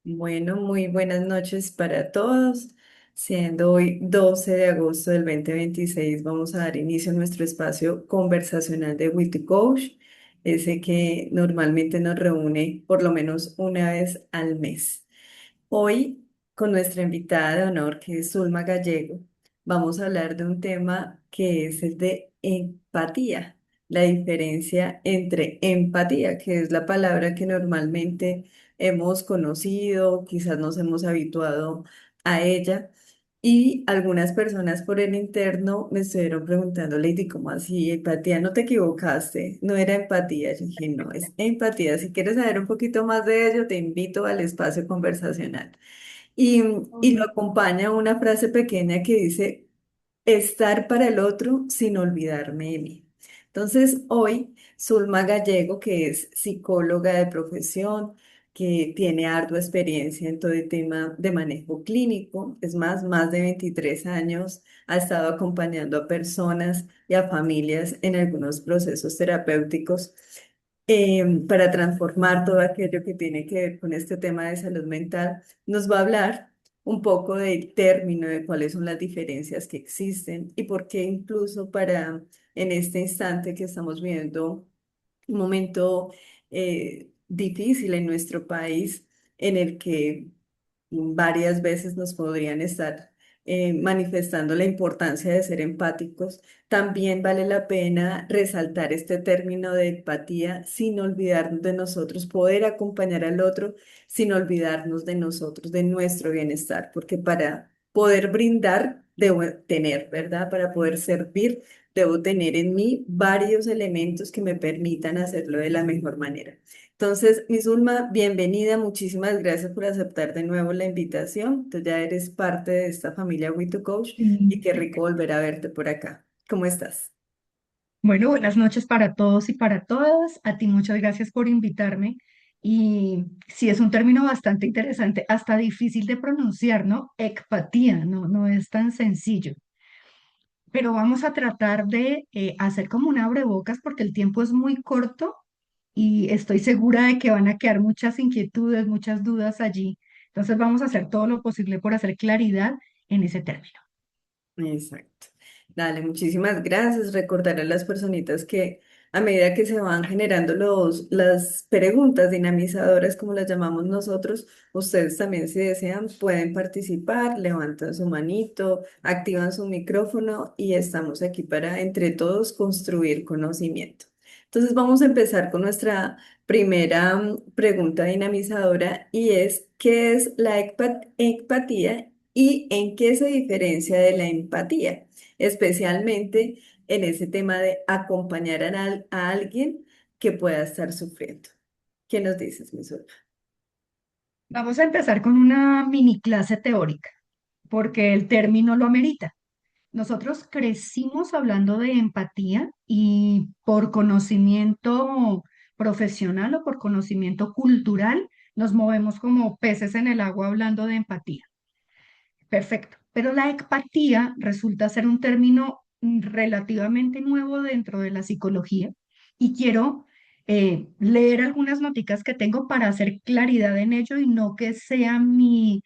Bueno, muy buenas noches para todos. Siendo hoy 12 de agosto del 2026, vamos a dar inicio a nuestro espacio conversacional de With the Coach, ese que normalmente nos reúne por lo menos una vez al mes. Hoy, con nuestra invitada de honor, que es Zulma Gallego, vamos a hablar de un tema que es el de empatía, la diferencia entre empatía, que es la palabra que normalmente hemos conocido, quizás nos hemos habituado a ella. Y algunas personas por el interno me estuvieron preguntando, Lady, ¿cómo así? Empatía, no te equivocaste, no era empatía. Yo dije, no, es empatía. Si quieres saber un poquito más de ello, te invito al espacio conversacional. Y, y lo acompaña una frase pequeña que dice, estar para el otro sin olvidarme de mí. Entonces, hoy, Zulma Gallego, que es psicóloga de profesión, que tiene ardua experiencia en todo el tema de manejo clínico, es más de 23 años, ha estado acompañando a personas y a familias en algunos procesos terapéuticos para transformar todo aquello que tiene que ver con este tema de salud mental. Nos va a hablar un poco del término, de cuáles son las diferencias que existen y por qué incluso para en este instante que estamos viviendo un momento difícil en nuestro país en el que varias veces nos podrían estar manifestando la importancia de ser empáticos. También vale la pena resaltar este término de empatía sin olvidarnos de nosotros, poder acompañar al otro sin olvidarnos de nosotros, de nuestro bienestar, porque para poder brindar, debo tener, ¿verdad? Para poder servir, debo tener en mí varios elementos que me permitan hacerlo de la mejor manera. Entonces, mi Zulma, bienvenida, muchísimas gracias por aceptar de nuevo la invitación. Tú ya eres parte de esta familia We to Coach y Sí. qué rico volver a verte por acá. ¿Cómo estás? Bueno, buenas noches para todos y para todas. A ti muchas gracias por invitarme. Y sí, es un término bastante interesante, hasta difícil de pronunciar, ¿no? Ecpatía, no es tan sencillo. Pero vamos a tratar de hacer como un abrebocas porque el tiempo es muy corto y estoy segura de que van a quedar muchas inquietudes, muchas dudas allí. Entonces vamos a hacer todo lo posible por hacer claridad en ese término. Exacto. Dale, muchísimas gracias. Recordar a las personitas que a medida que se van generando las preguntas dinamizadoras, como las llamamos nosotros, ustedes también si desean pueden participar, levantan su manito, activan su micrófono y estamos aquí para entre todos construir conocimiento. Entonces vamos a empezar con nuestra primera pregunta dinamizadora y es, ¿qué es la empatía y en qué se diferencia de la empatía? Especialmente en ese tema de acompañar a alguien que pueda estar sufriendo. ¿Qué nos dices, mi Zulma? Vamos a empezar con una mini clase teórica, porque el término lo amerita. Nosotros crecimos hablando de empatía y por conocimiento profesional o por conocimiento cultural nos movemos como peces en el agua hablando de empatía. Perfecto. Pero la empatía resulta ser un término relativamente nuevo dentro de la psicología y quiero leer algunas noticas que tengo para hacer claridad en ello y no que sea mi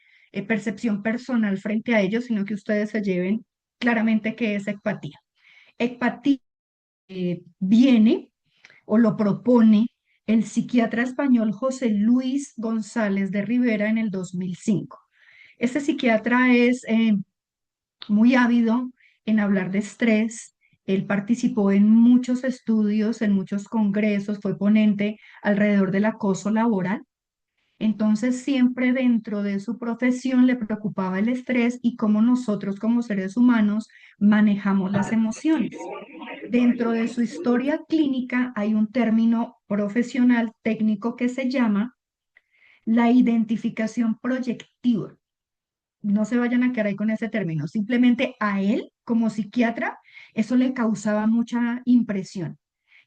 percepción personal frente a ello, sino que ustedes se lleven claramente qué es empatía. Empatía viene o lo propone el psiquiatra español José Luis González de Rivera en el 2005. Este psiquiatra es muy ávido en hablar de estrés. Él participó en muchos estudios, en muchos congresos, fue ponente alrededor del acoso laboral. Entonces, siempre dentro de su profesión le preocupaba el estrés y cómo nosotros como seres humanos manejamos las emociones. Dentro de su historia clínica hay un término profesional técnico que se llama la identificación proyectiva. No se vayan a quedar ahí con ese término. Simplemente a él, como psiquiatra, eso le causaba mucha impresión.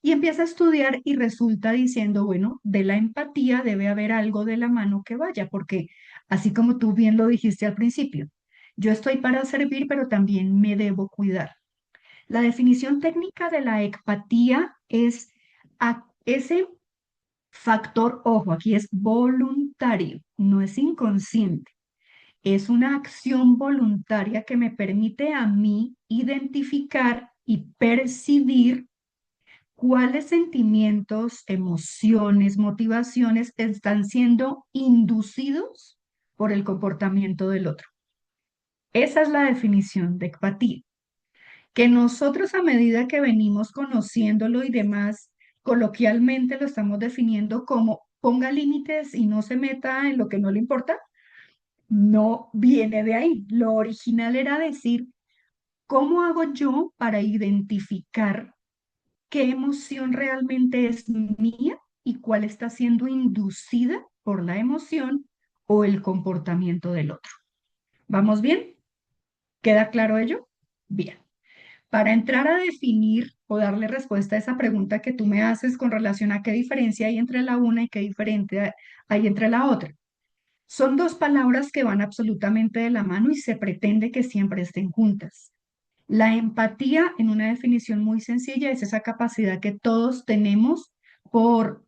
Y empieza a estudiar y resulta diciendo, bueno, de la empatía debe haber algo de la mano que vaya, porque así como tú bien lo dijiste al principio, yo estoy para servir, pero también me debo cuidar. La definición técnica de la empatía es ese Factor, ojo, aquí es voluntario, no es inconsciente. Es una acción voluntaria que me permite a mí identificar y percibir cuáles sentimientos, emociones, motivaciones están siendo inducidos por el comportamiento del otro. Esa es la definición de empatía, que nosotros a medida que venimos conociéndolo y demás, coloquialmente lo estamos definiendo como ponga límites y no se meta en lo que no le importa, no viene de ahí. Lo original era decir, ¿cómo hago yo para identificar qué emoción realmente es mía y cuál está siendo inducida por la emoción o el comportamiento del otro? ¿Vamos bien? ¿Queda claro ello? Bien. Para entrar a definir o darle respuesta a esa pregunta que tú me haces con relación a qué diferencia hay entre la una y qué diferencia hay entre la otra. Son dos palabras que van absolutamente de la mano y se pretende que siempre estén juntas. La empatía, en una definición muy sencilla, es esa capacidad que todos tenemos por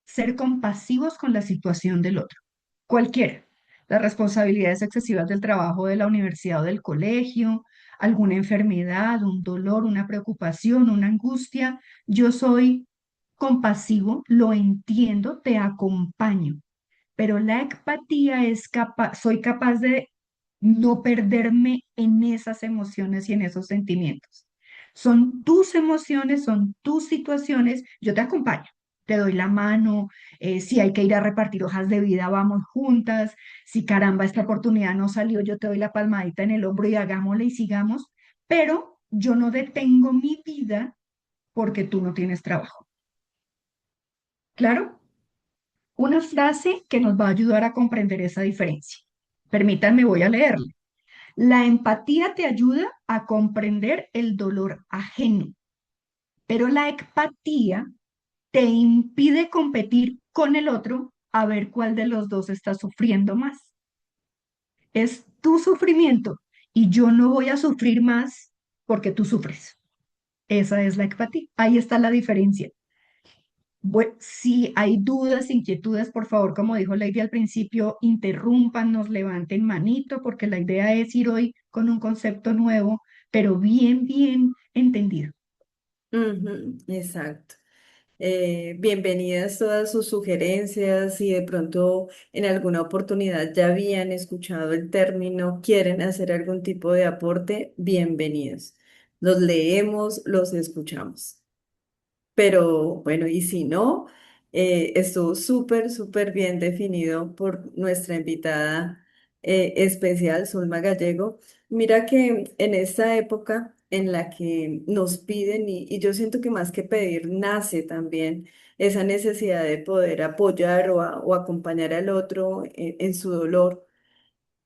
ser compasivos con la situación del otro, cualquiera. Las responsabilidades excesivas del trabajo de la universidad o del colegio, alguna enfermedad, un dolor, una preocupación, una angustia. Yo soy compasivo, lo entiendo, te acompaño, pero la empatía es soy capaz de no perderme en esas emociones y en esos sentimientos. Son tus emociones, son tus situaciones, yo te acompaño, te doy la mano, si hay que ir a repartir hojas de vida, vamos juntas, si caramba, esta oportunidad no salió, yo te doy la palmadita en el hombro y hagámosle y sigamos, pero yo no detengo mi vida porque tú no tienes trabajo. ¿Claro? Una frase que nos va a ayudar a comprender esa diferencia. Permítanme, voy a leerla. La empatía te ayuda a comprender el dolor ajeno, pero la empatía te impide competir con el otro a ver cuál de los dos está sufriendo más. Es tu sufrimiento y yo no voy a sufrir más porque tú sufres. Esa es la empatía. Ahí está la diferencia. Si hay dudas, inquietudes, por favor, como dijo Lady al principio, interrúmpanos, levanten manito, porque la idea es ir hoy con un concepto nuevo, pero bien, bien entendido. Ujú, exacto. Bienvenidas todas sus sugerencias. Si de pronto en alguna oportunidad ya habían escuchado el término, quieren hacer algún tipo de aporte, bienvenidos. Los leemos, los escuchamos. Pero bueno, y si no, estuvo súper, súper bien definido por nuestra invitada especial, Zulma Gallego. Mira que en esta época en la que nos piden, y yo siento que más que pedir, nace también esa necesidad de poder apoyar o acompañar al otro en su dolor.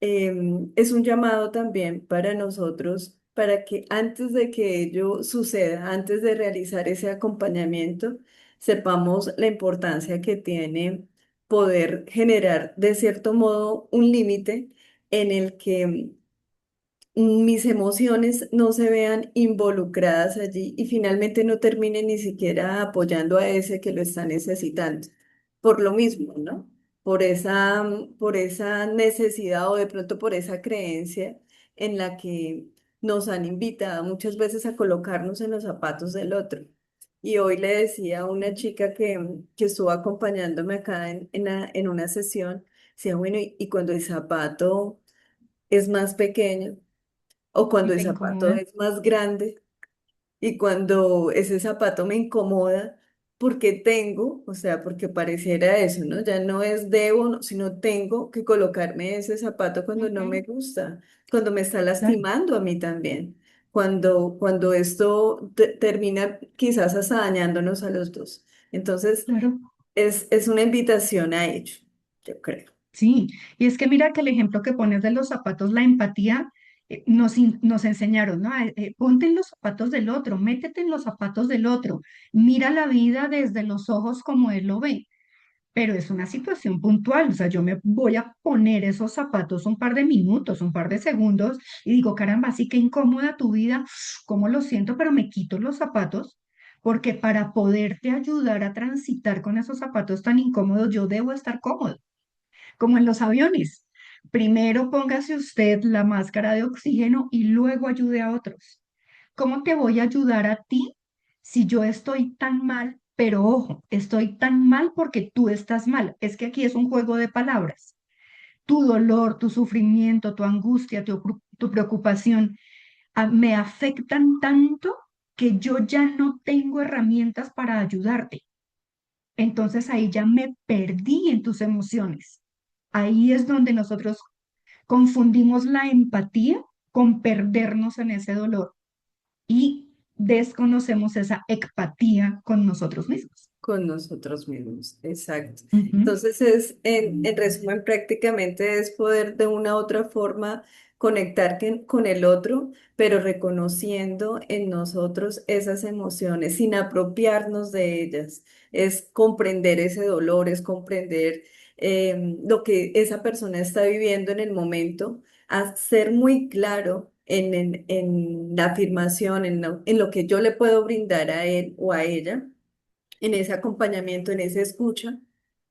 Es un llamado también para nosotros, para que antes de que ello suceda, antes de realizar ese acompañamiento, sepamos la importancia que tiene poder generar de cierto modo un límite en el que mis emociones no se vean involucradas allí y finalmente no termine ni siquiera apoyando a ese que lo está necesitando. Por lo mismo, ¿no? Por esa necesidad o de pronto por esa creencia en la que nos han invitado muchas veces a colocarnos en los zapatos del otro. Y hoy le decía a una chica que estuvo acompañándome acá en una sesión, decía, bueno, y cuando el zapato es más pequeño, o Y cuando el te zapato incomoda, es más grande y cuando ese zapato me incomoda, porque tengo, o sea, porque pareciera eso, ¿no? Ya no es debo, sino tengo que colocarme ese zapato cuando no me ujú, gusta, cuando me está claro, lastimando a mí también, cuando esto termina quizás hasta dañándonos a los dos. Entonces, claro. es una invitación a ello, yo creo. Sí, y es que mira que el ejemplo que pones de los zapatos, la empatía, nos enseñaron, ¿no? Ponte en los zapatos del otro, métete en los zapatos del otro, mira la vida desde los ojos como él lo ve, pero es una situación puntual, o sea, yo me voy a poner esos zapatos un par de minutos, un par de segundos, y digo, caramba, sí que incómoda tu vida, cómo lo siento, pero me quito los zapatos porque para poderte ayudar a transitar con esos zapatos tan incómodos, yo debo estar cómodo, como en los aviones. Primero póngase usted la máscara de oxígeno y luego ayude a otros. ¿Cómo te voy a ayudar a ti si yo estoy tan mal? Pero ojo, estoy tan mal porque tú estás mal. Es que aquí es un juego de palabras. Tu dolor, tu sufrimiento, tu angustia, tu preocupación me afectan tanto que yo ya no tengo herramientas para ayudarte. Entonces ahí ya me perdí en tus emociones. Ahí es donde nosotros confundimos la empatía con perdernos en ese dolor y desconocemos esa empatía con nosotros mismos. Con nosotros mismos, exacto. Ujú. Entonces en resumen, prácticamente es poder de una u otra forma conectar con el otro, pero reconociendo en nosotros esas emociones, sin apropiarnos de ellas. Es comprender ese dolor, es comprender lo que esa persona está viviendo en el momento, a ser muy claro en la afirmación, en lo que yo le puedo brindar a él o a ella en ese acompañamiento, en esa escucha,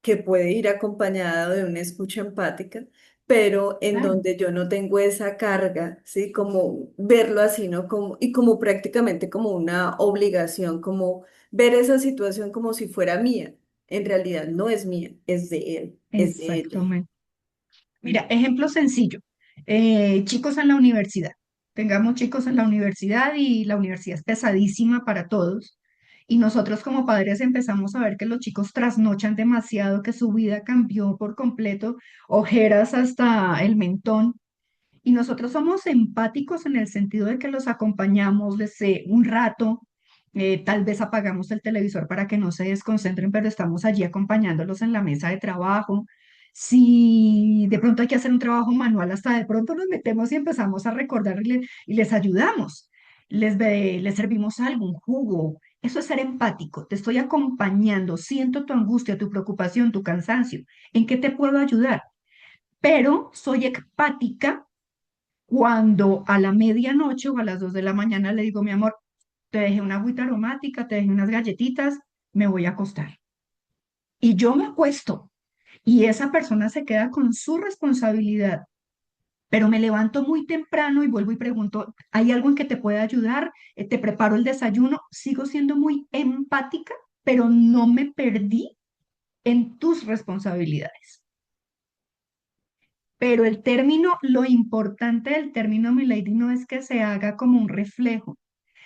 que puede ir acompañada de una escucha empática, pero en Claro, donde yo no tengo esa carga, ¿sí? Como verlo así, ¿no? Como, y como prácticamente como una obligación, como ver esa situación como si fuera mía. En realidad no es mía, es de él, es de ella. exactamente. Mira, ejemplo sencillo. Chicos en la universidad. Tengamos chicos en la universidad y la universidad es pesadísima para todos. Y nosotros como padres empezamos a ver que los chicos trasnochan demasiado, que su vida cambió por completo, ojeras hasta el mentón. Y nosotros somos empáticos en el sentido de que los acompañamos desde un rato, tal vez apagamos el televisor para que no se desconcentren, pero estamos allí acompañándolos en la mesa de trabajo. Si de pronto hay que hacer un trabajo manual, hasta de pronto nos metemos y empezamos a recordar y les ayudamos. Les servimos algo, un jugo. Eso es ser empático. Te estoy acompañando, siento tu angustia, tu preocupación, tu cansancio. ¿En qué te puedo ayudar? Pero soy empática cuando a la medianoche o a las 2 de la mañana le digo, mi amor, te dejé una agüita aromática, te dejé unas galletitas, me voy a acostar. Y yo me acuesto y esa persona se queda con su responsabilidad, pero me levanto muy temprano y vuelvo y pregunto, ¿hay algo en que te pueda ayudar? Te preparo el desayuno, sigo siendo muy empática, pero no me perdí en tus responsabilidades. Pero el término, lo importante del término, mi lady, no es que se haga como un reflejo,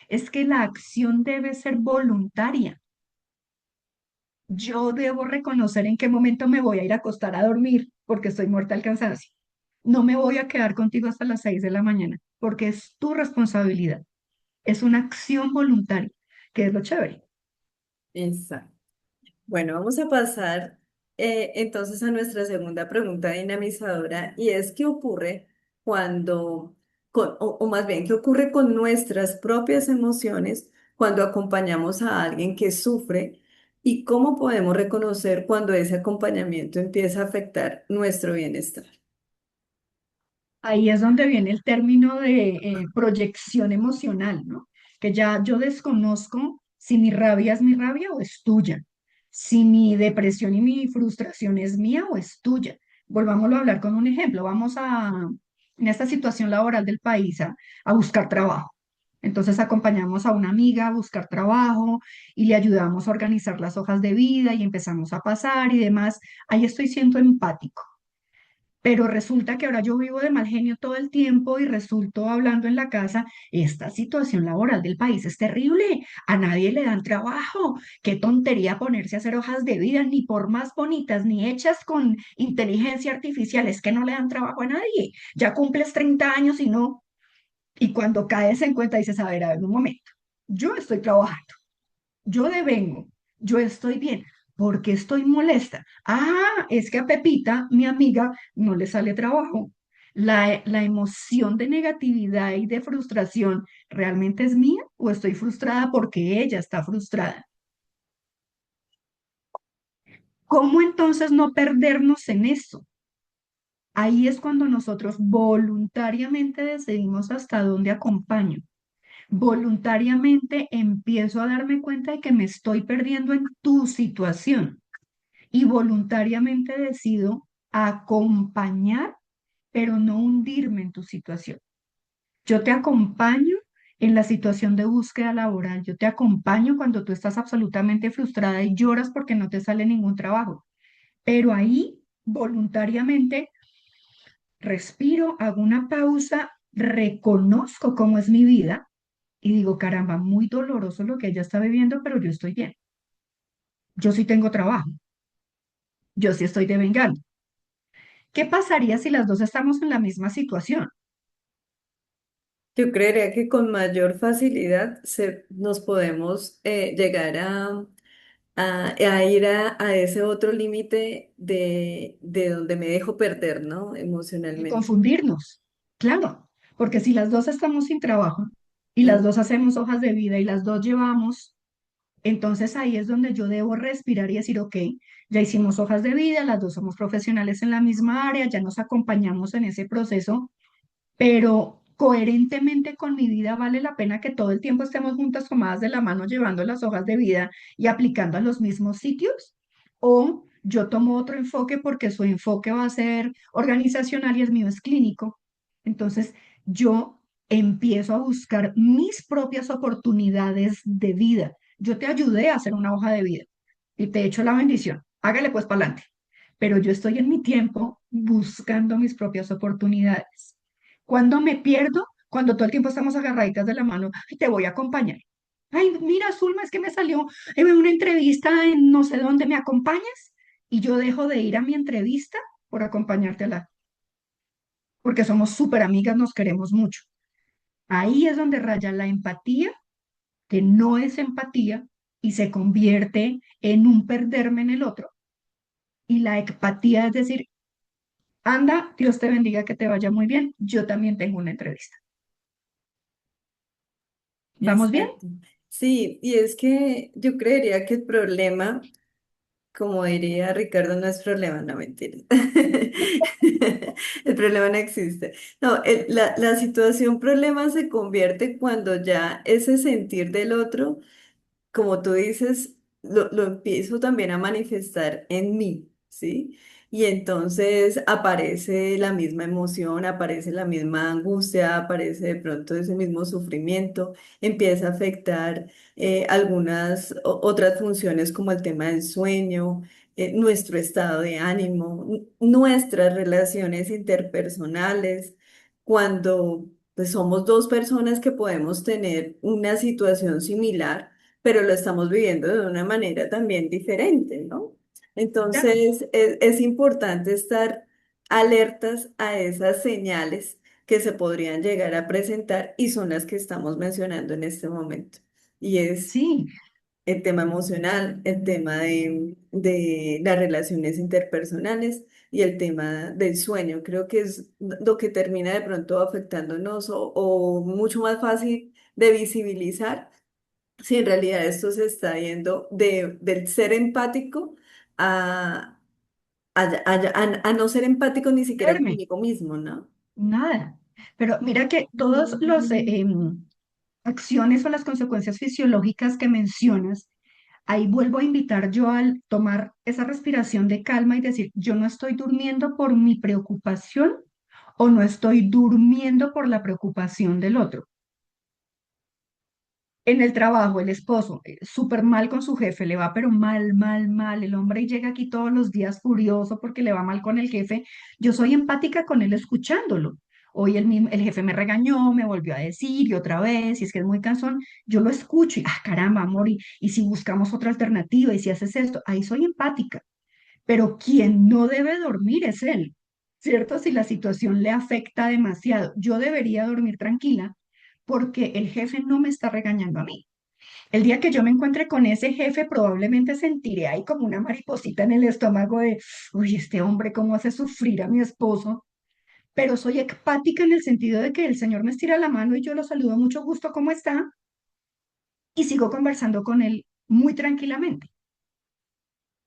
es que la acción debe ser voluntaria. Yo debo reconocer en qué momento me voy a ir a acostar a dormir porque estoy muerta al cansancio. No me voy a quedar contigo hasta las 6 de la mañana porque es tu responsabilidad. Es una acción voluntaria, que es lo chévere. Exacto. Bueno, vamos a pasar entonces a nuestra segunda pregunta dinamizadora y es ¿qué ocurre cuando, o más bien, qué ocurre con nuestras propias emociones cuando acompañamos a alguien que sufre y cómo podemos reconocer cuando ese acompañamiento empieza a afectar nuestro bienestar? Ahí es donde viene el término de proyección emocional, ¿no? Que ya yo desconozco si mi rabia es mi rabia o es tuya, si mi depresión y mi frustración es mía o es tuya. Volvámoslo a hablar con un ejemplo. En esta situación laboral del país, a buscar trabajo. Entonces acompañamos a una amiga a buscar trabajo y le ayudamos a organizar las hojas de vida y empezamos a pasar y demás. Ahí estoy siendo empático, pero resulta que ahora yo vivo de mal genio todo el tiempo y resulto hablando en la casa, esta situación laboral del país es terrible, a nadie le dan trabajo, qué tontería ponerse a hacer hojas de vida, ni por más bonitas, ni hechas con inteligencia artificial, es que no le dan trabajo a nadie, ya cumples 30 años y no, y cuando caes en cuenta dices, a ver, un momento, yo estoy trabajando. Yo devengo, yo estoy bien. ¿Por qué estoy molesta? Ah, es que a Pepita, mi amiga, no le sale trabajo. La emoción de negatividad y de frustración, ¿realmente es mía o estoy frustrada porque ella está frustrada? ¿Cómo entonces no perdernos en eso? Ahí es cuando nosotros voluntariamente decidimos hasta dónde acompaño. voluntariamente empiezo a darme cuenta de que me estoy perdiendo en tu situación y voluntariamente decido acompañar, pero no hundirme en tu situación. Yo te acompaño en la situación de búsqueda laboral, yo te acompaño cuando tú estás absolutamente frustrada y lloras porque no te sale ningún trabajo, pero ahí voluntariamente respiro, hago una pausa, reconozco cómo es mi vida y digo, caramba, muy doloroso lo que ella está viviendo, pero yo estoy bien. Yo sí tengo trabajo, yo sí estoy devengando. ¿Qué pasaría si las dos estamos en la misma situación? Yo creería que con mayor facilidad nos podemos llegar a ir a ese otro límite de donde me dejo perder, ¿no? Y Emocionalmente. confundirnos, claro, porque si las dos estamos sin trabajo y las Mm. dos hacemos hojas de vida y las dos llevamos, entonces ahí es donde yo debo respirar y decir, ok, ya hicimos hojas de vida, las dos somos profesionales en la misma área, ya nos acompañamos en ese proceso, pero coherentemente con mi vida vale la pena que todo el tiempo estemos juntas tomadas de la mano llevando las hojas de vida y aplicando a los mismos sitios, o yo tomo otro enfoque porque su enfoque va a ser organizacional y el mío es clínico. Entonces yo empiezo a buscar mis propias oportunidades de vida. Yo te ayudé a hacer una hoja de vida y te echo la bendición. Hágale pues para adelante. Pero yo estoy en mi tiempo buscando mis propias oportunidades. Cuando me pierdo, cuando todo el tiempo estamos agarraditas de la mano, "Ay, te voy a acompañar. Ay, mira, Zulma, es que me salió una entrevista en no sé dónde, ¿me acompañas?" Y yo dejo de ir a mi entrevista por acompañarte a la, porque somos súper amigas, nos queremos mucho. Ahí es donde raya la empatía, que no es empatía y se convierte en un perderme en el otro. Y la empatía es decir, anda, Dios te bendiga, que te vaya muy bien. Yo también tengo una entrevista. ¿Vamos bien? Exacto. Sí, y es que yo creería que el problema, como diría Ricardo, no es problema, no mentira. El problema no existe. No, la situación problema se convierte cuando ya ese sentir del otro, como tú dices, lo empiezo también a manifestar en mí, ¿sí? Y entonces aparece la misma emoción, aparece la misma angustia, aparece de pronto ese mismo sufrimiento, empieza a afectar algunas otras funciones como el tema del sueño, nuestro estado de ánimo, nuestras relaciones interpersonales, cuando pues somos dos personas que podemos tener una situación similar pero lo estamos viviendo de una manera también diferente, ¿no? Ya. Entonces, es importante estar alertas a esas señales que se podrían llegar a presentar y son las que estamos mencionando en este momento. Y es Sí, el tema emocional, el tema de las relaciones interpersonales y el tema del sueño. Creo que es lo que termina de pronto afectándonos o mucho más fácil de visibilizar si en realidad esto se está yendo del ser empático a, a no ser empático ni siquiera verme, conmigo mismo, ¿no? nada. Pero mira que todas las acciones o las consecuencias fisiológicas que mencionas, ahí vuelvo a invitar yo al tomar esa respiración de calma y decir, yo no estoy durmiendo por mi preocupación o no estoy durmiendo por la preocupación del otro. En el trabajo, el esposo, súper mal con su jefe, le va pero mal, mal, mal. El hombre llega aquí todos los días furioso porque le va mal con el jefe. Yo soy empática con él escuchándolo. Hoy el jefe me regañó, me volvió a decir y otra vez, y es que es muy cansón, yo lo escucho y, caramba, amor, y si buscamos otra alternativa y si haces esto, ahí soy empática. Pero quien no debe dormir es él, ¿cierto? Si la situación le afecta demasiado, yo debería dormir tranquila porque el jefe no me está regañando a mí. El día que yo me encuentre con ese jefe, probablemente sentiré ahí como una mariposita en el estómago de, uy, este hombre, ¿cómo hace sufrir a mi esposo? Pero soy empática en el sentido de que el señor me estira la mano y yo lo saludo mucho gusto, ¿cómo está? Y sigo conversando con él muy tranquilamente,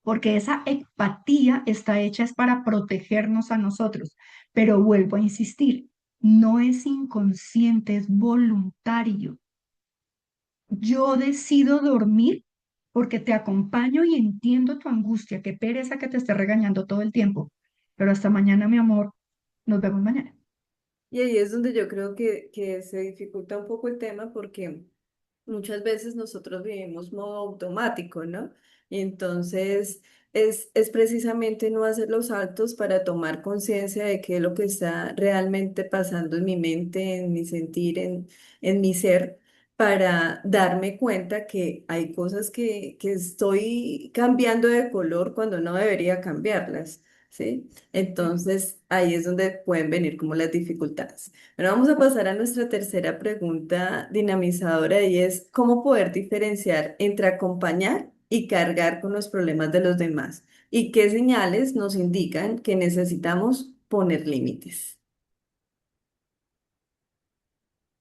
porque esa empatía está hecha es para protegernos a nosotros. Pero vuelvo a insistir, no es inconsciente, es voluntario. Yo decido dormir porque te acompaño y entiendo tu angustia. Qué pereza que te esté regañando todo el tiempo. Pero hasta mañana, mi amor. Nos vemos mañana. Y ahí es donde yo creo que se dificulta un poco el tema porque muchas veces nosotros vivimos modo automático, ¿no? Y entonces es precisamente no hacer los saltos para tomar conciencia de qué es lo que está realmente pasando en mi mente, en mi sentir, en mi ser, para darme cuenta que hay cosas que estoy cambiando de color cuando no debería cambiarlas, ¿sí? Entonces ahí es donde pueden venir como las dificultades. Bueno, vamos a pasar a nuestra tercera pregunta dinamizadora y es cómo poder diferenciar entre acompañar y cargar con los problemas de los demás y qué señales nos indican que necesitamos poner límites.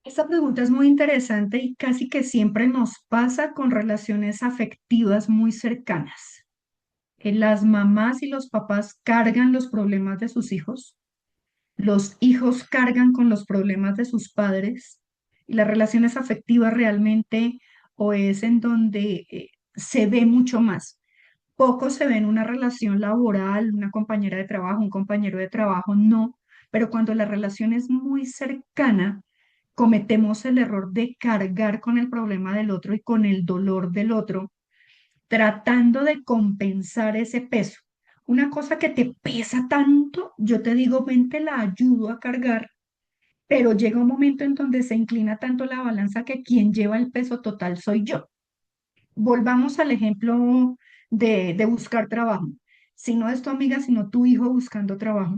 Esta pregunta es muy interesante y casi que siempre nos pasa con relaciones afectivas muy cercanas. Las mamás y los papás cargan los problemas de sus los hijos cargan con los problemas de sus padres y las relaciones afectivas realmente o es en donde se ve mucho más. Poco se ve en una relación laboral, una compañera de trabajo, un compañero de trabajo, no, pero cuando la relación es muy cercana, cometemos el error de cargar con el problema del otro y con el dolor del otro, tratando de compensar ese peso. Una cosa que te pesa tanto, yo te digo, ven, te la ayudo a cargar, pero llega un momento en donde se inclina tanto la balanza que quien lleva el peso total soy yo. Volvamos al ejemplo de buscar trabajo. Si no es tu amiga, sino tu hijo buscando trabajo.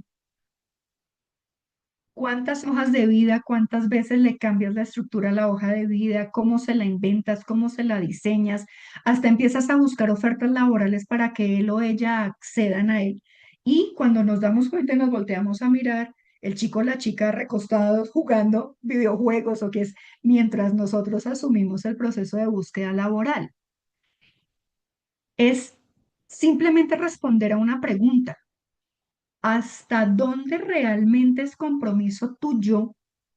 ¿Cuántas hojas de vida, cuántas veces le cambias la estructura a la hoja de vida? ¿Cómo se la inventas? ¿Cómo se la diseñas? Hasta empiezas a buscar ofertas laborales para que él o ella accedan a él. Y cuando nos damos cuenta y nos volteamos a mirar, el chico o la chica recostados jugando videojuegos o qué es, mientras nosotros asumimos el proceso de búsqueda laboral. Es simplemente responder a una pregunta. ¿Hasta dónde realmente es compromiso tuyo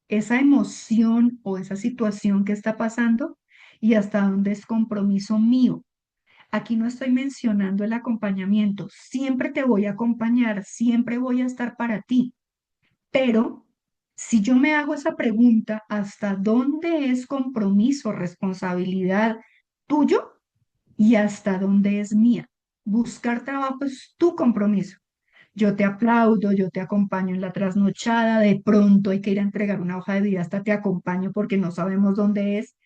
esa emoción o esa situación que está pasando? ¿Y hasta dónde es compromiso mío? Aquí no estoy mencionando el acompañamiento. Siempre te voy a acompañar, siempre voy a estar para ti. Pero si yo me hago esa pregunta, ¿hasta dónde es compromiso, responsabilidad tuyo y hasta dónde es mía? Buscar trabajo es tu compromiso. Yo te aplaudo, yo te acompaño en la trasnochada, de pronto hay que ir a entregar una hoja de vida, hasta te acompaño porque no sabemos dónde es,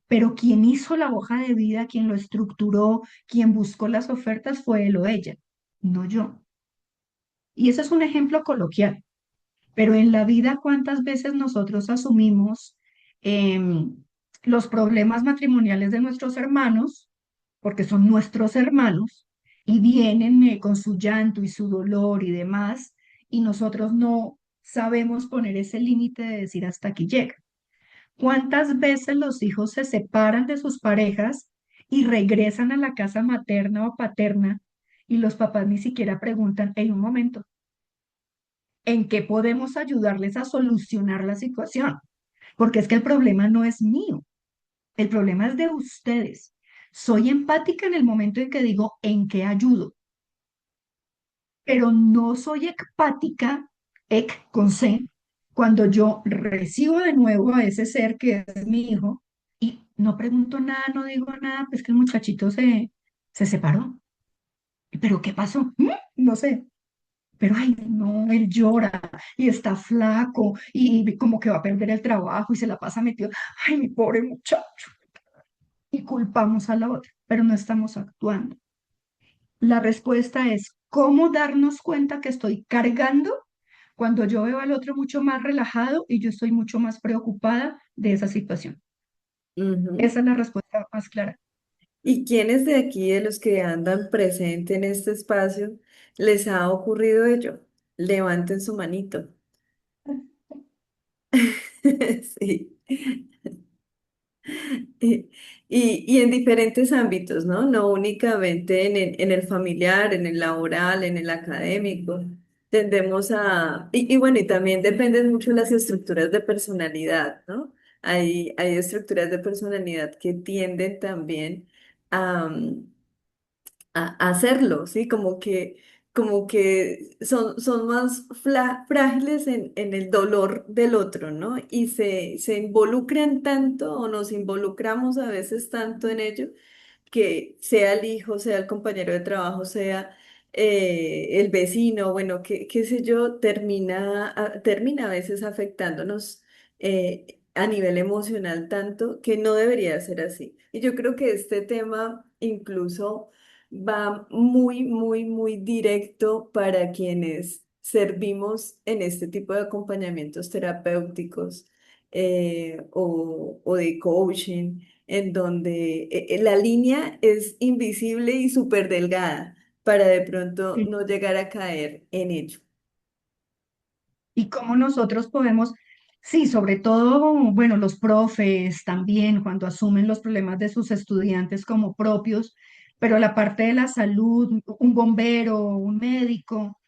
pero quien hizo la hoja de vida, quien lo estructuró, quien buscó las ofertas fue él o ella, no yo. Y ese es un ejemplo coloquial, pero en la vida, ¿cuántas veces nosotros asumimos em, los problemas matrimoniales de nuestros hermanos, porque son nuestros hermanos, y vienen con su llanto y su dolor y demás, y nosotros no sabemos poner ese límite de decir hasta aquí llega? ¿Cuántas veces los hijos se separan de sus parejas y regresan a la casa materna o paterna y los papás ni siquiera preguntan, en un momento, ¿en qué podemos ayudarles a solucionar la situación? Porque es que el problema no es mío, el problema es de ustedes. Soy empática en el momento en que digo, ¿en qué ayudo? Pero no soy empática, con C, cuando yo recibo de nuevo a ese ser que es mi hijo y no pregunto nada, no digo nada, pues que el muchachito se separó. ¿Pero qué pasó? No sé. Pero, ay, no, él llora y está flaco y como que va a perder el trabajo y se la pasa metido. Ay, mi pobre muchacho. Y culpamos a la otra, pero no estamos actuando. La respuesta es cómo darnos cuenta que estoy cargando cuando yo veo al otro mucho más relajado y yo estoy mucho más preocupada de esa situación. Ujú. Esa es la respuesta más clara. ¿Y quiénes de aquí, de los que andan presentes en este espacio, les ha ocurrido ello? Levanten su manito. Sí. Y, y en diferentes ámbitos, ¿no? No únicamente en el familiar, en el laboral, en el académico. Tendemos a, y bueno, y también dependen mucho las estructuras de personalidad, ¿no? Hay estructuras de personalidad que tienden también a, a hacerlo, ¿sí? Como que son más frágiles en el dolor del otro, ¿no? Y se involucran tanto o nos involucramos a veces tanto en ello que sea el hijo, sea el compañero de trabajo, sea el vecino, bueno, qué sé yo, termina a veces afectándonos a nivel emocional tanto que no debería ser así. Y yo creo que este tema incluso va muy, muy, muy directo para quienes servimos en este tipo de acompañamientos terapéuticos o de coaching en donde la línea es invisible y súper delgada para de pronto Sí. no llegar a caer en ello. Y cómo nosotros podemos, sí, sobre todo, bueno, los profes también, cuando asumen los problemas de sus estudiantes como propios, pero la parte de la salud, un bombero, un médico,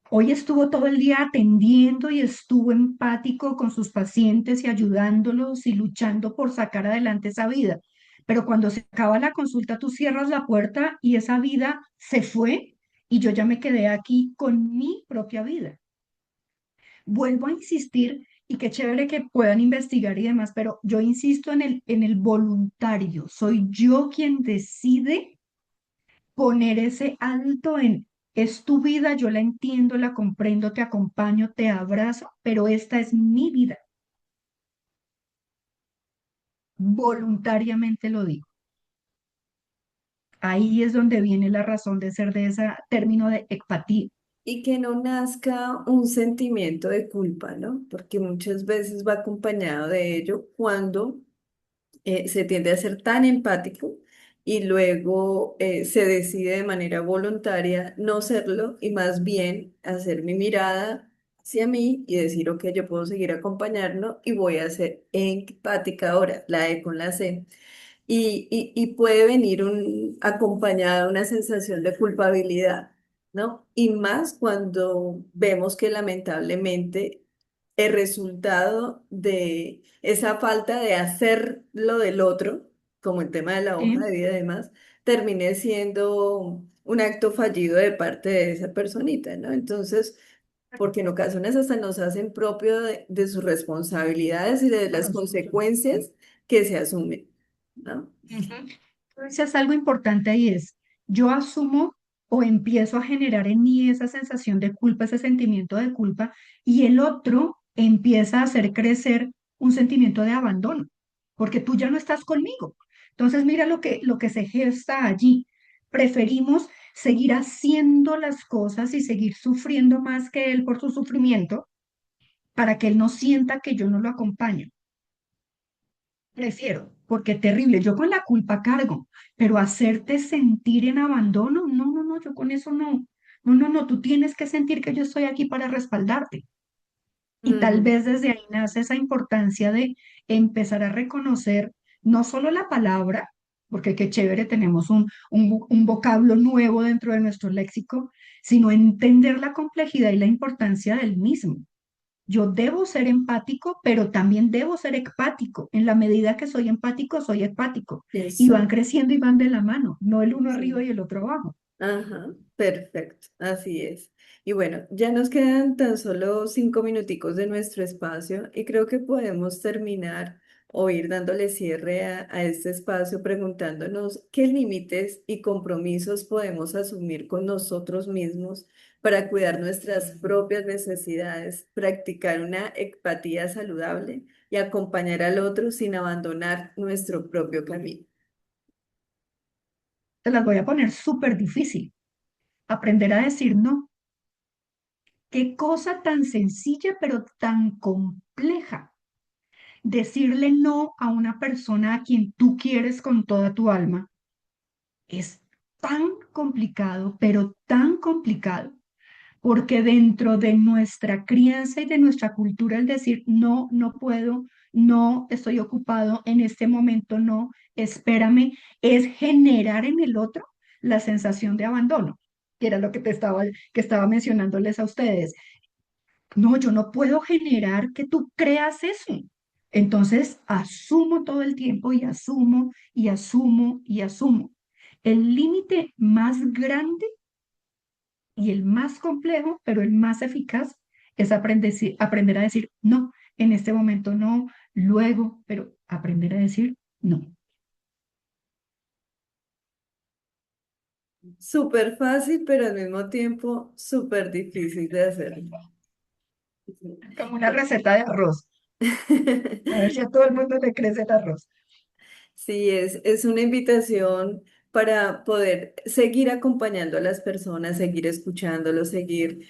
hoy estuvo todo el día atendiendo y estuvo empático con sus pacientes y ayudándolos y luchando por sacar adelante esa vida. Pero cuando se acaba la consulta, tú cierras la puerta y esa vida se fue y yo ya me quedé aquí con mi propia vida. Vuelvo a insistir y qué chévere que puedan investigar y demás, pero yo insisto en el voluntario. Soy yo quien decide poner ese alto en, es tu vida, yo la entiendo, la comprendo, te acompaño, te abrazo, pero esta es mi vida. Voluntariamente lo digo. Ahí es donde viene la razón de ser de ese término de empatía. Y que no nazca un sentimiento de culpa, ¿no? Porque muchas veces va acompañado de ello cuando se tiende a ser tan empático y luego se decide de manera voluntaria no serlo y más bien hacer mi mirada hacia mí y decir, ok, yo puedo seguir acompañando y voy a ser empática ahora, la E con la C. Y puede venir acompañada una sensación de culpabilidad, ¿no? Y más cuando vemos que lamentablemente el resultado de esa falta de hacer lo del otro, como el tema de la hoja ¿Sí? de vida y demás, termine siendo un acto fallido de parte de esa personita, ¿no? Entonces, porque en ocasiones hasta nos hacen propio de sus responsabilidades y de las Claro, consecuencias que se asumen, ¿no? ujú. Tú dices algo importante ahí es, yo asumo o empiezo a generar en mí esa sensación de culpa, ese sentimiento de culpa, y el otro empieza a hacer crecer un sentimiento de abandono, porque tú ya no estás conmigo. Entonces, mira lo que se gesta allí. Preferimos seguir haciendo las cosas y seguir sufriendo más que él por su sufrimiento para que él no sienta que yo no lo acompaño. Prefiero, porque terrible, yo con la culpa cargo, pero hacerte sentir en abandono, no, no, no, yo con eso no. No, no, no, tú tienes que sentir que yo estoy aquí para respaldarte. Y tal Ujú. vez desde ahí nace esa importancia de empezar a reconocer no solo la palabra, porque qué chévere, tenemos un vocablo nuevo dentro de nuestro léxico, sino entender la complejidad y la importancia del mismo. Yo debo ser empático, pero también debo ser empático. En la medida que soy empático, soy empático. Y van Eso, creciendo y van de la mano, no el uno arriba sí. y el otro abajo. Ajá, perfecto, así es. Y bueno, ya nos quedan tan solo 5 minuticos de nuestro espacio y creo que podemos terminar o ir dándole cierre a este espacio preguntándonos qué límites y compromisos podemos asumir con nosotros mismos para cuidar nuestras propias necesidades, practicar una empatía saludable y acompañar al otro sin abandonar nuestro propio camino. Te las voy a poner súper difícil. Aprender a decir no. Qué cosa tan sencilla, pero tan compleja. Decirle no a una persona a quien tú quieres con toda tu alma es tan complicado, pero tan complicado. Porque dentro de nuestra crianza y de nuestra cultura el decir no, no puedo, no estoy ocupado en este momento, no, espérame, es generar en el otro la sensación de abandono, que era lo que estaba mencionándoles a ustedes. No, yo no puedo generar que tú creas eso. Entonces, asumo todo el tiempo y asumo y asumo y asumo. El límite más grande y el más complejo, pero el más eficaz, es aprender a decir no. En este momento no, luego, pero aprender a decir no. Súper fácil, pero al mismo tiempo súper difícil de hacer. Como una receta de arroz. A ver si a todo el mundo le crece el arroz. Sí, es una invitación para poder seguir acompañando a las personas, seguir escuchándolos, seguir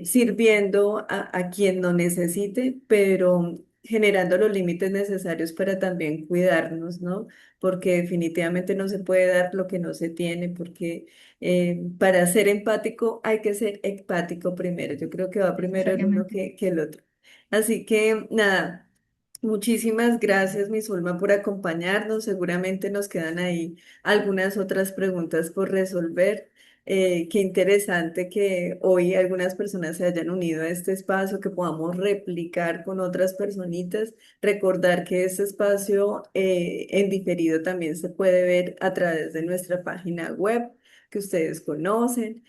sirviendo a quien no necesite, pero generando los límites necesarios para también cuidarnos, ¿no? Porque definitivamente no se puede dar lo que no se tiene, porque para ser empático hay que ser empático primero. Yo creo que va primero el uno Necesariamente. que el otro. Así que nada. Muchísimas gracias, mi Zulma, por acompañarnos. Seguramente nos quedan ahí algunas otras preguntas por resolver. Qué interesante que hoy algunas personas se hayan unido a este espacio, que podamos replicar con otras personitas. Recordar que este espacio en diferido también se puede ver a través de nuestra página web que ustedes conocen.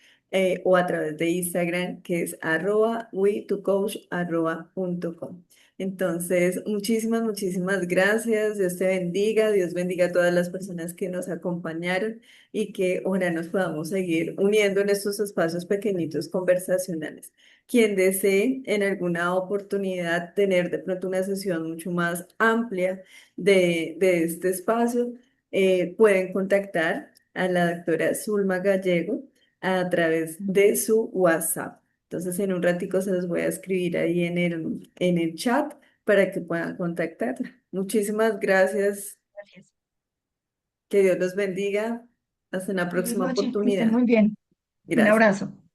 O a través de Instagram, que es @we2coach@.com. Entonces, muchísimas gracias. Dios te bendiga. Dios bendiga a todas las personas que nos acompañaron y que ahora nos podamos seguir uniendo en estos espacios pequeñitos conversacionales. Quien desee en alguna oportunidad tener de pronto una sesión mucho más amplia de este espacio, pueden contactar a la doctora Zulma Gallego a través de su WhatsApp. Entonces, en un ratico se los voy a escribir ahí en el chat para que puedan contactarla. Muchísimas gracias. Gracias. Que Dios los bendiga. Hasta una Feliz próxima noche, que estén oportunidad. muy bien. Un Gracias. abrazo.